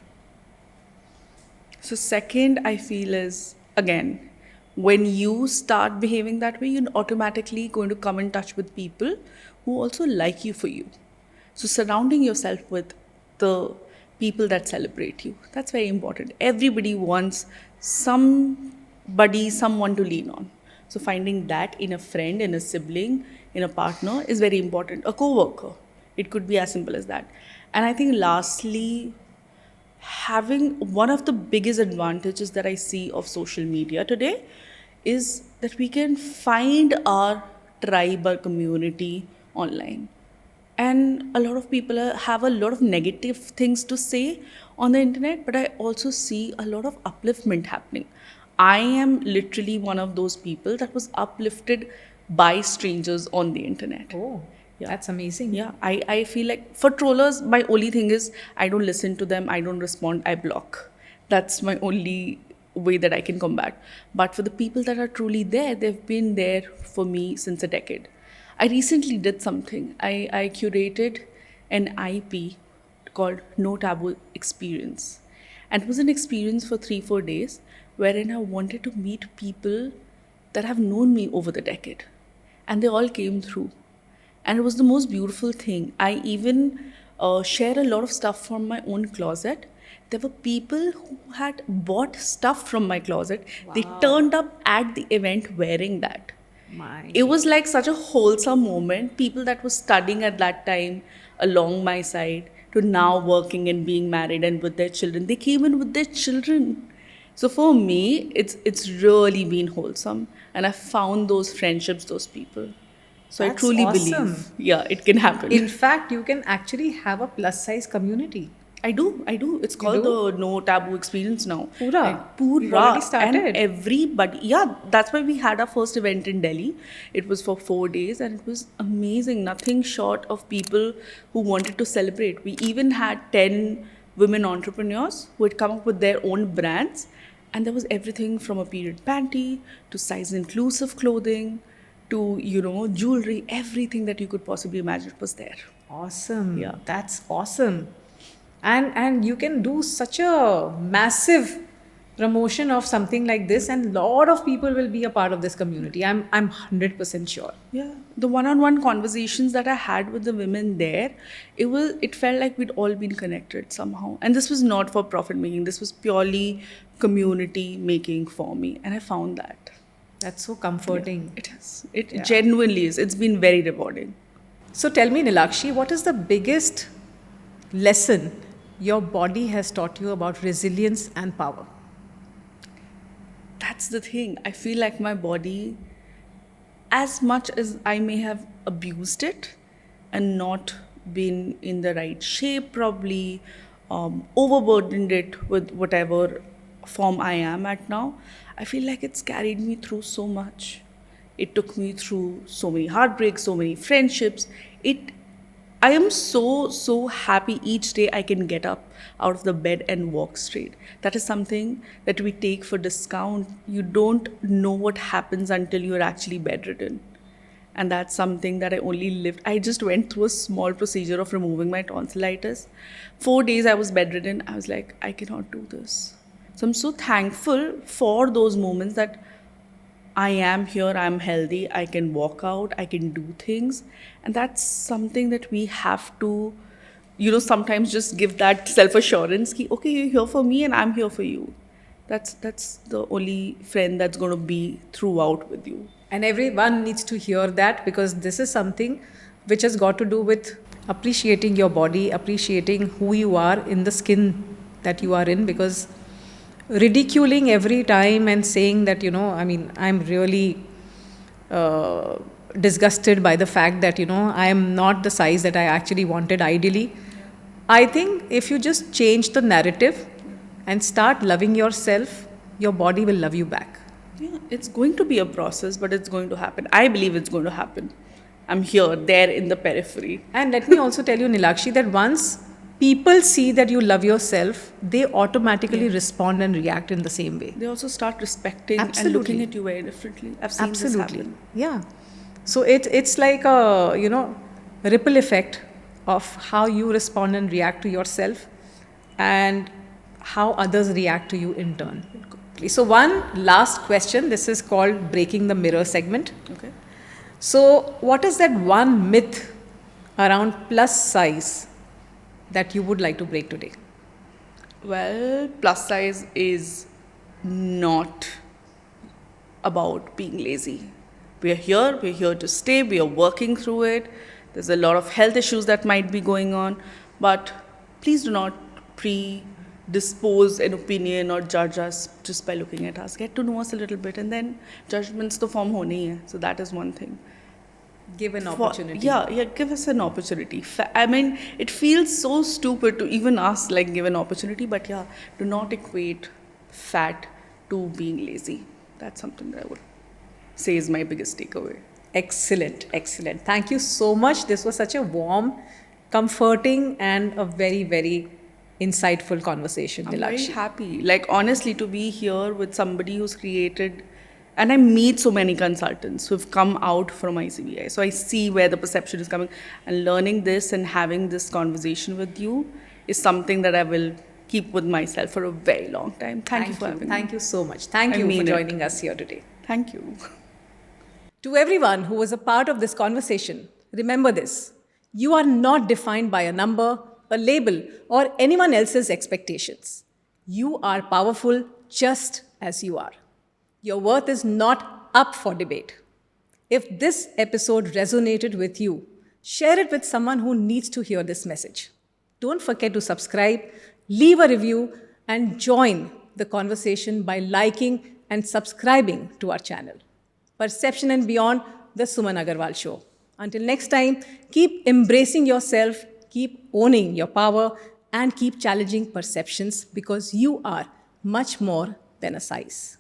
[SPEAKER 1] So second, I feel is, again, when you start behaving that way, you're automatically going to come in touch with people who also like you for you. So surrounding yourself with the people that celebrate you, that's very important. Everybody wants somebody, someone to lean on. So finding that in a friend, in a sibling, in a partner is very important. A coworker, it could be as simple as that. And I think lastly, having one of the biggest advantages that I see of social media today is that we can find our tribe or community online. And a lot of people have a lot of negative things to say on the internet, but I also see a lot of upliftment happening. I am literally one of those people that was uplifted by strangers on the internet.
[SPEAKER 2] Oh,
[SPEAKER 1] Yeah.
[SPEAKER 2] that's amazing.
[SPEAKER 1] Yeah, I feel like for trollers, my only thing is I don't listen to them, I don't respond, I block. That's my only way that I can combat. But for the people that are truly there, they've been there for me since a decade. I recently did something. I curated an IP called No Taboo Experience. And it was an experience for 3-4 days wherein I wanted to meet people that have known me over the decade. And they all came through, and it was the most beautiful thing. I even share a lot of stuff from my own closet. There were people who had bought stuff from my closet. They turned up at the event wearing that.
[SPEAKER 2] My.
[SPEAKER 1] It was like such a wholesome moment. People that were studying at that time along my side to now working and being married and with their children, they came in with their children. So for me, it's really been wholesome, and I found those friendships, those people. So I
[SPEAKER 2] That's
[SPEAKER 1] truly
[SPEAKER 2] awesome.
[SPEAKER 1] believe, yeah, it can happen.
[SPEAKER 2] In fact, you can actually have a plus size community.
[SPEAKER 1] I do. It's called
[SPEAKER 2] do?
[SPEAKER 1] the No Taboo Experience now.
[SPEAKER 2] Pura?
[SPEAKER 1] Like, Pura.
[SPEAKER 2] You've already started?
[SPEAKER 1] And everybody, yeah, that's why we had our first event in Delhi. It was for 4 days and it was amazing. Nothing short of people who wanted to celebrate. We even had 10 women entrepreneurs who had come up with their own brands. And there was everything from a period panty to size inclusive clothing to, jewelry, everything that you could possibly imagine was there.
[SPEAKER 2] Awesome.
[SPEAKER 1] Yeah.
[SPEAKER 2] That's awesome. And you can do such a massive promotion of something like this, and lot of people will be a part of this community. I'm 100% sure.
[SPEAKER 1] Yeah, the one-on-one conversations that I had with the women there, it felt like we'd all been connected somehow. And this was not for profit making. This was purely community making for me, and I found that.
[SPEAKER 2] That's so comforting.
[SPEAKER 1] It is. It genuinely is. It's been very rewarding.
[SPEAKER 2] So tell me, Nilakshi, what is the biggest lesson your body has taught you about resilience and power?
[SPEAKER 1] That's the thing. I feel like my body, as much as I may have abused it and not been in the right shape, probably overburdened it with whatever form I am at now, I feel like it's carried me through so much. It took me through so many heartbreaks, so many friendships. I am so happy each day I can get up out of the bed and walk straight. That is something that we take for discount. You don't know what happens until you're actually bedridden. And that's something that I only lived. I just went through a small procedure of removing my tonsillitis. 4 days I was bedridden. I was like, I cannot do this. So I'm so thankful for those moments that I am here, I'm healthy, I can walk out, I can do things. And that's something that we have to, sometimes just give that self-assurance ki, okay, you're here for me and I'm here for you. That's the only friend that's going to be throughout with you.
[SPEAKER 2] And everyone needs to hear that, because this is something which has got to do with appreciating your body, appreciating who you are in the skin that you are in, because ridiculing every time and saying that, I'm really disgusted by the fact that, I am not the size that I actually wanted ideally. I think if you just change the narrative and start loving yourself, your body will love you back.
[SPEAKER 1] Yeah, it's going to be a process, but it's going to happen. I believe it's going to happen. I'm here, there in the periphery.
[SPEAKER 2] And let me also tell you, Nilakshi, that once people see that you love yourself, they automatically respond and react in the same way.
[SPEAKER 1] They also start respecting and
[SPEAKER 2] Absolutely.
[SPEAKER 1] looking at you very differently. I've seen this happen.
[SPEAKER 2] Yeah. So it's like a, ripple effect of how you respond and react to yourself and how others react to you in turn. So one last question. This is called Breaking the Mirror segment.
[SPEAKER 1] Okay.
[SPEAKER 2] So what is that one myth around plus size that you would like to break today?
[SPEAKER 1] Well, plus size is not about being lazy. We're here to stay, we are working through it. There's a lot of health issues that might be going on, but please do not predispose an opinion or judge us just by looking at us. Get to know us a little bit, and then judgments to form hone hi hai. So that is one thing.
[SPEAKER 2] Give an opportunity.
[SPEAKER 1] Yeah, give us an opportunity. I mean, it feels so stupid to even ask, like, give an opportunity, but yeah, do not equate fat to being lazy. That's something that I would say is my biggest takeaway.
[SPEAKER 2] Excellent, excellent. Thank you so much. This was such a warm, comforting, and a very, very insightful conversation,
[SPEAKER 1] I'm very
[SPEAKER 2] Nilakshi.
[SPEAKER 1] happy. Like, honestly, to be here with somebody who's created, and I meet so many consultants who've come out from ICBI. So I see where the perception is coming. And learning this and having this conversation with you is something that I will keep with myself for a very long time. Thank you for having me.
[SPEAKER 2] Thank you so much. Thank
[SPEAKER 1] I
[SPEAKER 2] you for
[SPEAKER 1] mean it.
[SPEAKER 2] joining us here today.
[SPEAKER 1] Thank you.
[SPEAKER 2] To everyone who was a part of this conversation, remember this: you are not defined by a number, a label, or anyone else's expectations. You are powerful just as you are. Your worth is not up for debate. If this episode resonated with you, share it with someone who needs to hear this message. Don't forget to subscribe, leave a review, and join the conversation by liking and subscribing to our channel. Perception and Beyond, the Suman Agarwal Show. Until next time, keep embracing yourself, keep owning your power, and keep challenging perceptions because you are much more than a size.